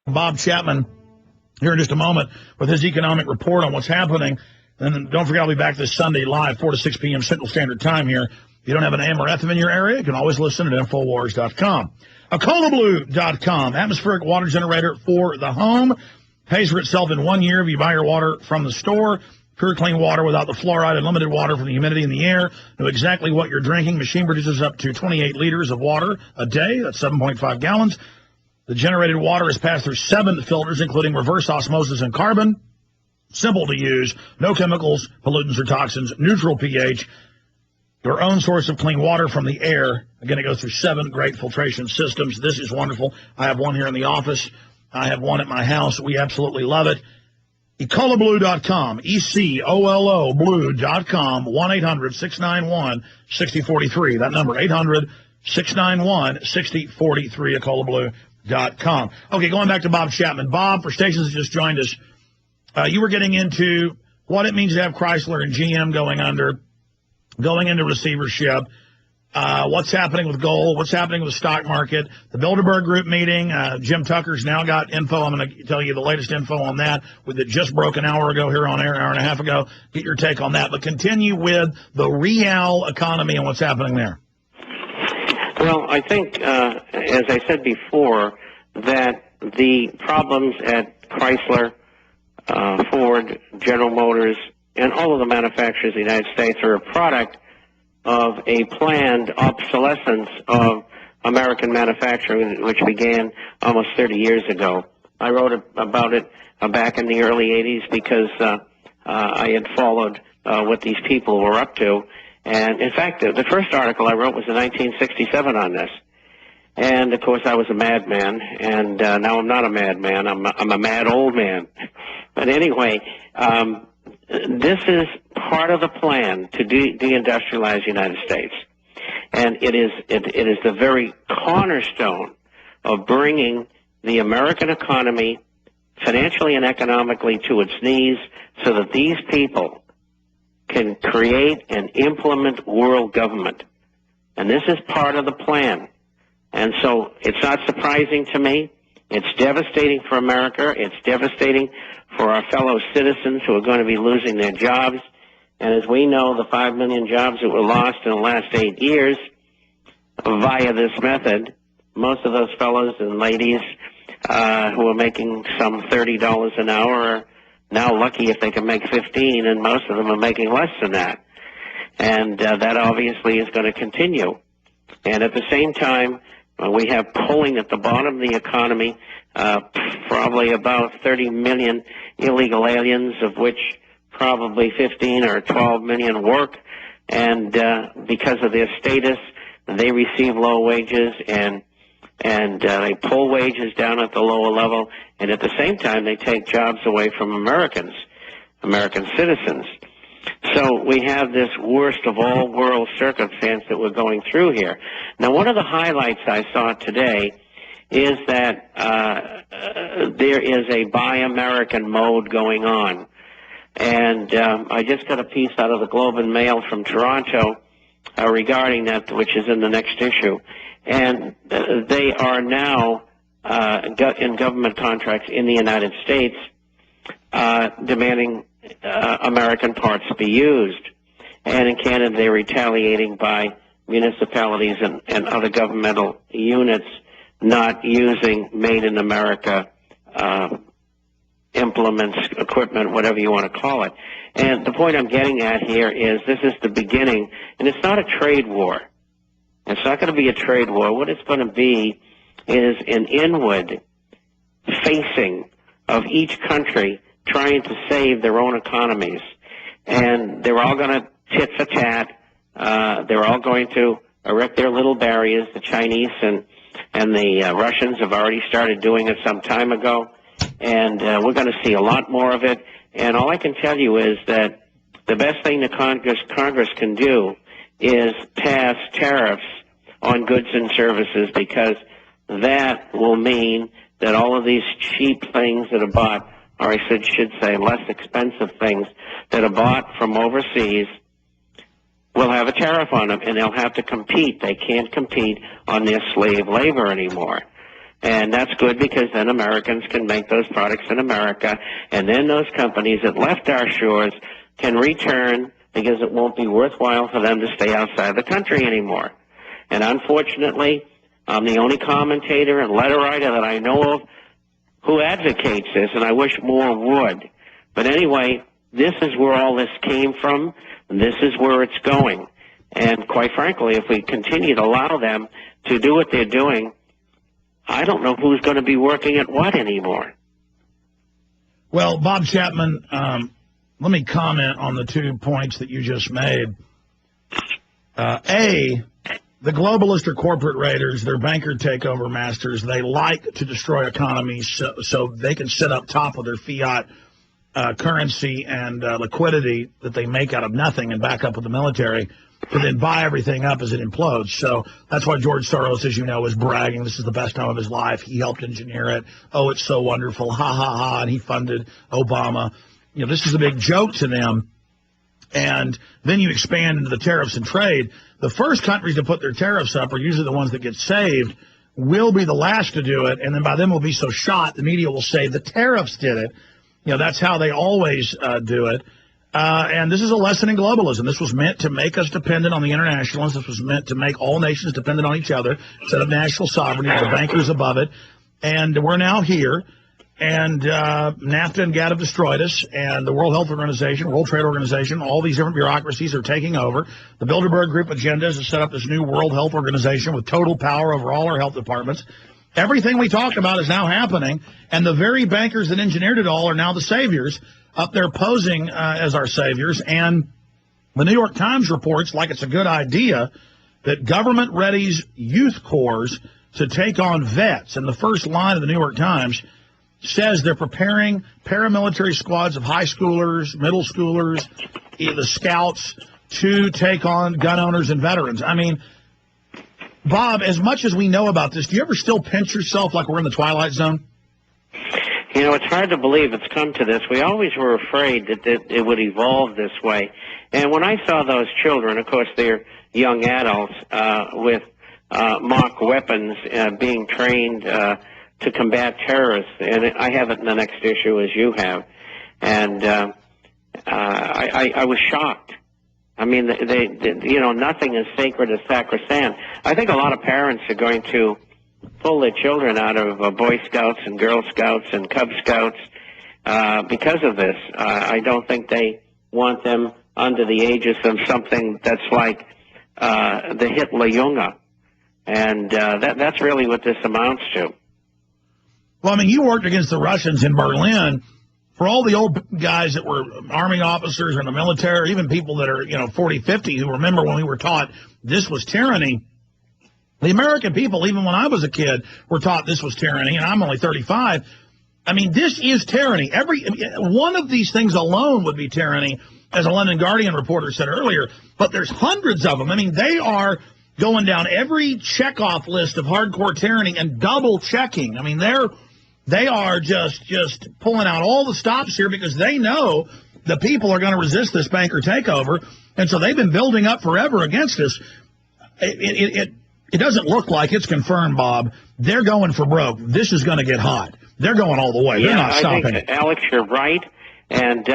Bob Chapman here in just a moment with his economic report on what's happening. And don't forget, I'll be back this Sunday live, 4 to 6 p.m. Central Standard Time here. If you don't have an AM or FM in your area, you can always listen at Infowars.com. EcoloBlue.com, atmospheric water generator for the home. Pays for itself in 1 year if you buy your water from the store. Pure, clean water without the fluoride and limited water from the humidity in the air. Know exactly what you're drinking. Machine produces up to 28 liters of water a day. That's 7.5 gallons. The generated water is passed through 7 filters, including reverse osmosis and carbon. Simple to use. No chemicals, pollutants, or toxins. Neutral pH. Your own source of clean water from the air. Again, it goes through 7 great filtration systems. This is wonderful. I have one here in the office. I have one at my house. We absolutely love it. EcoloBlue.com, ECOLO Blue.com, 1-800-691-6043. That number, 800-691-6043, EcoloBlue.com. Okay, going back to Bob Chapman. Bob, for stations that just joined us, you were getting into what it means to have Chrysler and GM going into receivership. What's happening with gold, what's happening with the stock market, the Bilderberg Group meeting. Jim Tucker's now got info. I'm going to tell you the latest info on that that just broke an hour ago here on air, an hour and a half ago. Get your take on that. But continue with the real economy and what's happening there. Well, I think, as I said before, that the problems at Chrysler, Ford, General Motors, and all of the manufacturers in the United States are a product of a planned obsolescence of American manufacturing, which began almost 30 years ago. I wrote about it back in the early 80s because I had followed what these people were up to. And, in fact, the first article I wrote was in 1967 on this. And, of course, I was a madman, and now I'm not a madman. I'm a mad old man. But anyway, this is part of the plan to deindustrialize the United States. And it is the very cornerstone of bringing the American economy financially and economically to its knees so that these people can create and implement world government. And this is part of the plan. And so it's not surprising to me. It's devastating for America. It's devastating for our fellow citizens who are going to be losing their jobs. And as we know, the 5 million jobs that were lost in the last 8 years via this method, most of those fellows and ladies who are making some $30 an hour are now lucky if they can make 15, and most of them are making less than that. And that obviously is going to continue. And at the same time, we have pulling at the bottom of the economy, probably about 30 million illegal aliens, of which probably 15 or 12 million work. And because of their status, they receive low wages, and they pull wages down at the lower level. And at the same time, they take jobs away from American citizens. So we have this worst of all world circumstance that we're going through here. Now, one of the highlights I saw today is that there is a Buy American mode going on. And I just got a piece out of the Globe and Mail from Toronto regarding that, which is in the next issue. And they are now in government contracts in the United States demanding American parts be used. And in Canada, they're retaliating by municipalities and other governmental units not using made in America implements, equipment, whatever you want to call it. And the point I'm getting at here is this is the beginning, and it's not a trade war. It's not going to be a trade war. What it's going to be is an inward facing of each country trying to save their own economies. And they're all going to tit for tat. They're all going to erect their little barriers. The Chinese and the Russians have already started doing it some time ago. And we're going to see a lot more of it. And all I can tell you is that the best thing that Congress can do is pass tariffs on goods and services, because that will mean that all of these cheap things that are bought, or I should say less expensive things that are bought from overseas, will have a tariff on them, and they'll have to compete. They can't compete on their slave labor anymore. And that's good because then Americans can make those products in America, and then those companies that left our shores can return because it won't be worthwhile for them to stay outside the country anymore. And unfortunately, I'm the only commentator and letter writer that I know of who advocates this, and I wish more would. But anyway, this is where all this came from, and this is where it's going. And quite frankly, if we continue to allow them to do what they're doing, I don't know who's going to be working at what anymore. Well, Bob Chapman, let me comment on the 2 points that you just made. The globalist or corporate raiders, they're banker takeover masters. They like to destroy economies so they can sit up top of their fiat currency and liquidity that they make out of nothing and back up with the military to then buy everything up as it implodes. So that's why George Soros, as you know, is bragging. This is the best time of his life. He helped engineer it. Oh, it's so wonderful. Ha, ha, ha. And he funded Obama. You know, this is a big joke to them. And then you expand into the tariffs and trade. The first countries to put their tariffs up are usually the ones that get saved. We'll be the last to do it. And then by then we'll be so shot, the media will say the tariffs did it. You know, that's how they always do it. And this is a lesson in globalism. This was meant to make us dependent on the internationalists. This was meant to make all nations dependent on each other instead of national sovereignty, the bankers above it. And we're now here. And NAFTA and GATT have destroyed us. And the World Health Organization, World Trade Organization, all these different bureaucracies are taking over. The Bilderberg Group agenda is to set up this new World Health Organization with total power over all our health departments. Everything we talk about is now happening, and the very bankers that engineered it all are now the saviors, up there posing as our saviors. And the New York Times reports, like it's a good idea, that government readies youth corps to take on vets. And the first line of the New York Times says they're preparing paramilitary squads of high schoolers, middle schoolers, the scouts, to take on gun owners and veterans. I mean, Bob, as much as we know about this, do you ever still pinch yourself like we're in the Twilight Zone? You know, it's hard to believe it's come to this. We always were afraid that it would evolve this way. And when I saw those children, of course, they're young adults with mock weapons being trained to combat terrorists, and I have it in the next issue as you have, and I was shocked. I mean, they, you know, nothing is sacred or sacrosanct. I think a lot of parents are going to pull their children out of Boy Scouts and Girl Scouts and Cub Scouts because of this. I don't think they want them under the aegis of something that's like the Hitler Junge, and that's really what this amounts to. Well, I mean, you worked against the Russians in Berlin. For all the old guys that were Army officers or in the military, even people that are, 40, 50, who remember when we were taught this was tyranny, the American people, even when I was a kid, were taught this was tyranny, and I'm only 35. I mean, this is tyranny. One of these things alone would be tyranny, as a London Guardian reporter said earlier, but there's hundreds of them. I mean, they are going down every checkoff list of hardcore tyranny and double checking. I mean, they are just pulling out all the stops here because they know the people are going to resist this banker takeover, and so they've been building up forever against us. It doesn't look like it's confirmed, Bob. They're going for broke. This is going to get hot. They're going all the way. They're not stopping. I think, Alex, you're right. And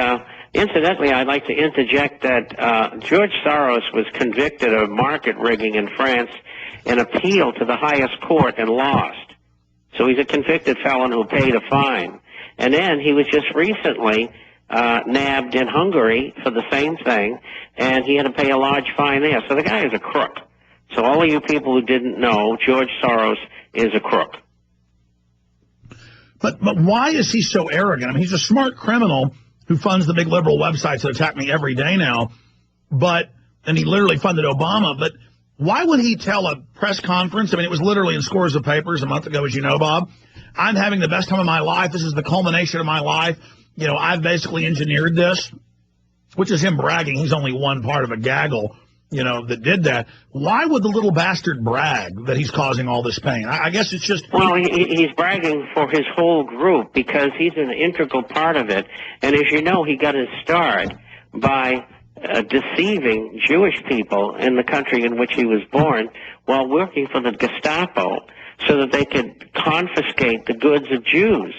incidentally, I'd like to interject that George Soros was convicted of market rigging in France and appealed to the highest court and lost. So he's a convicted felon who paid a fine. And then he was just recently nabbed in Hungary for the same thing, and he had to pay a large fine there. So the guy is a crook. So all of you people who didn't know, George Soros is a crook. But why is he so arrogant? I mean, he's a smart criminal who funds the big liberal websites that attack me every day now. And he literally funded Obama. But why would he tell a press conference? I mean, it was literally in scores of papers a month ago, as you know, Bob. I'm having the best time of my life. This is the culmination of my life. I've basically engineered this, which is him bragging. He's only one part of a gaggle, that did that. Why would the little bastard brag that he's causing all this pain? I guess it's just... Well, he's bragging for his whole group because he's an integral part of it. And as you know, he got his start by deceiving Jewish people in the country in which he was born while working for the Gestapo. so that they could confiscate the goods of Jews.